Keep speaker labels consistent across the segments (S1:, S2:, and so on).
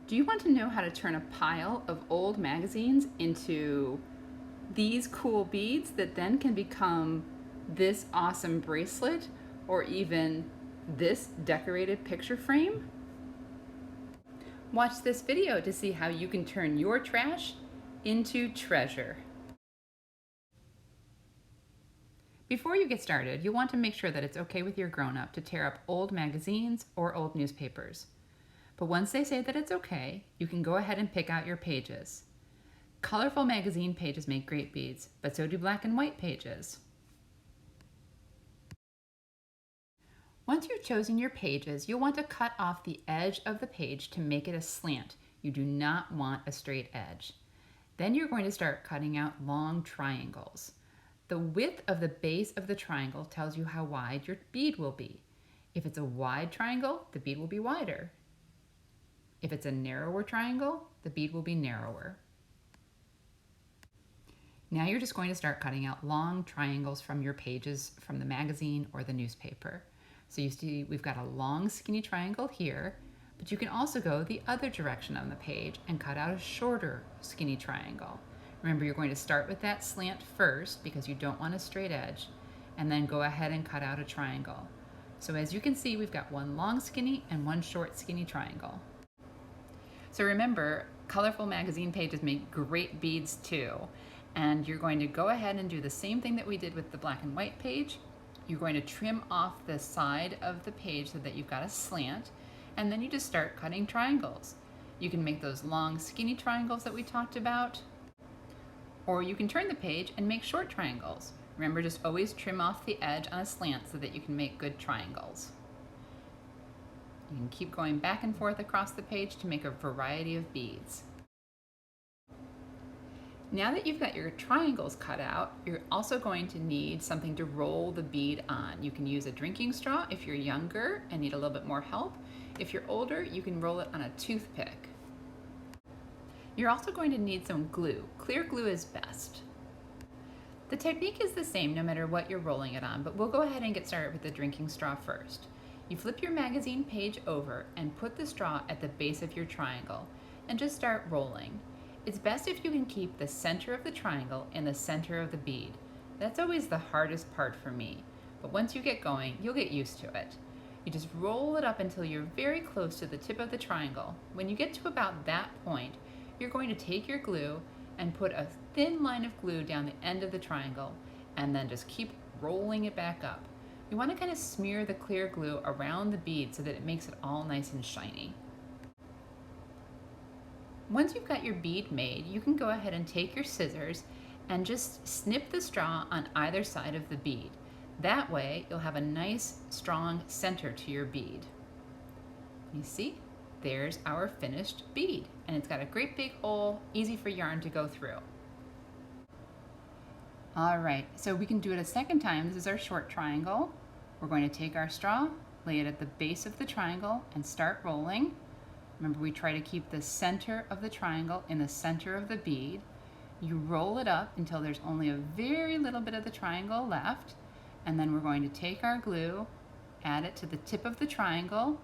S1: Do you want to know how to turn a pile of old magazines into these cool beads that then can become this awesome bracelet or even this decorated picture frame? Watch this video to see how you can turn your trash into treasure. Before you get started, you'll want to make sure that it's okay with your grown-up to tear up old magazines or old newspapers. But once they say that it's okay, you can go ahead and pick out your pages. Colorful magazine pages make great beads, but so do black and white pages. Once you've chosen your pages, you'll want to cut off the edge of the page to make it a slant. You do not want a straight edge. Then you're going to start cutting out long triangles. The width of the base of the triangle tells you how wide your bead will be. If it's a wide triangle, the bead will be wider. If it's a narrower triangle, the bead will be narrower. Now you're just going to start cutting out long triangles from your pages from the magazine or the newspaper. So you see we've got a long skinny triangle here, but you can also go the other direction on the page and cut out a shorter skinny triangle. Remember, you're going to start with that slant first because you don't want a straight edge, and then go ahead and cut out a triangle. So as you can see, we've got one long skinny and one short skinny triangle. So remember, colorful magazine pages make great beads too. And you're going to go ahead and do the same thing that we did with the black and white page. You're going to trim off the side of the page so that you've got a slant, and then you just start cutting triangles. You can make those long skinny triangles that we talked about, or you can turn the page and make short triangles. Remember, just always trim off the edge on a slant so that you can make good triangles. You can keep going back and forth across the page to make a variety of beads. Now that you've got your triangles cut out, you're also going to need something to roll the bead on. You can use a drinking straw if you're younger and need a little bit more help. If you're older, you can roll it on a toothpick. You're also going to need some glue. Clear glue is best. The technique is the same no matter what you're rolling it on, but we'll go ahead and get started with the drinking straw first. You flip your magazine page over and put the straw at the base of your triangle and just start rolling. It's best if you can keep the center of the triangle in the center of the bead. That's always the hardest part for me, but once you get going, you'll get used to it. You just roll it up until you're very close to the tip of the triangle. When you get to about that point, you're going to take your glue and put a thin line of glue down the end of the triangle and then just keep rolling it back up. You want to kind of smear the clear glue around the bead so that it makes it all nice and shiny. Once you've got your bead made, you can go ahead and take your scissors and just snip the straw on either side of the bead. That way, you'll have a nice, strong center to your bead. You see, there's our finished bead, and it's got a great big hole, easy for yarn to go through. All right, so we can do it a second time. This is our short triangle. We're going to take our straw, lay it at the base of the triangle, and start rolling. Remember, we try to keep the center of the triangle in the center of the bead. You roll it up until there's only a very little bit of the triangle left, and then we're going to take our glue, add it to the tip of the triangle,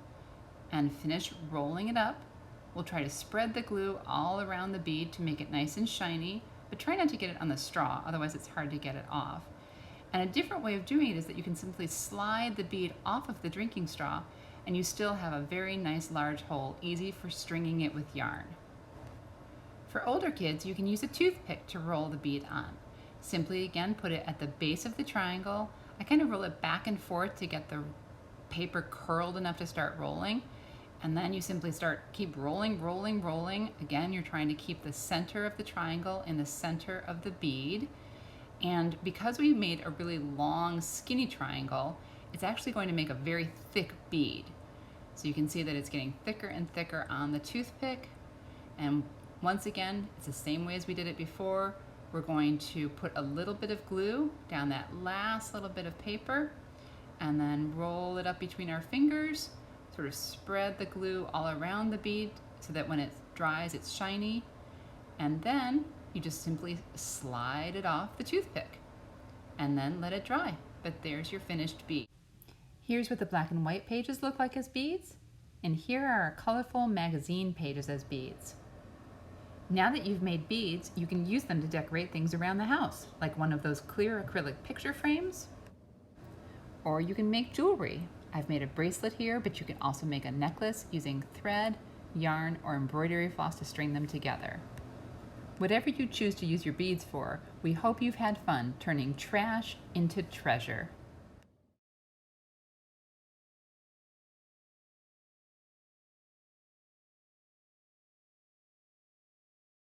S1: and finish rolling it up. We'll try to spread the glue all around the bead to make it nice and shiny, but try not to get it on the straw, otherwise it's hard to get it off. And a different way of doing it is that you can simply slide the bead off of the drinking straw and you still have a very nice large hole, easy for stringing it with yarn. For older kids, you can use a toothpick to roll the bead on. Simply again, put it at the base of the triangle. I kind of roll it back and forth to get the paper curled enough to start rolling. And then you simply keep rolling, rolling, rolling. Again, you're trying to keep the center of the triangle in the center of the bead. And because we made a really long, skinny triangle, it's actually going to make a very thick bead. So you can see that it's getting thicker and thicker on the toothpick. And once again, it's the same way as we did it before. We're going to put a little bit of glue down that last little bit of paper and then roll it up between our fingers, sort of spread the glue all around the bead so that when it dries, it's shiny. And then you just simply slide it off the toothpick and then let it dry. But there's your finished bead. Here's what the black and white pages look like as beads. And here are our colorful magazine pages as beads. Now that you've made beads, you can use them to decorate things around the house, like one of those clear acrylic picture frames. Or you can make jewelry. I've made a bracelet here, but you can also make a necklace using thread, yarn, or embroidery floss to string them together. Whatever you choose to use your beads for, we hope you've had fun turning trash into treasure.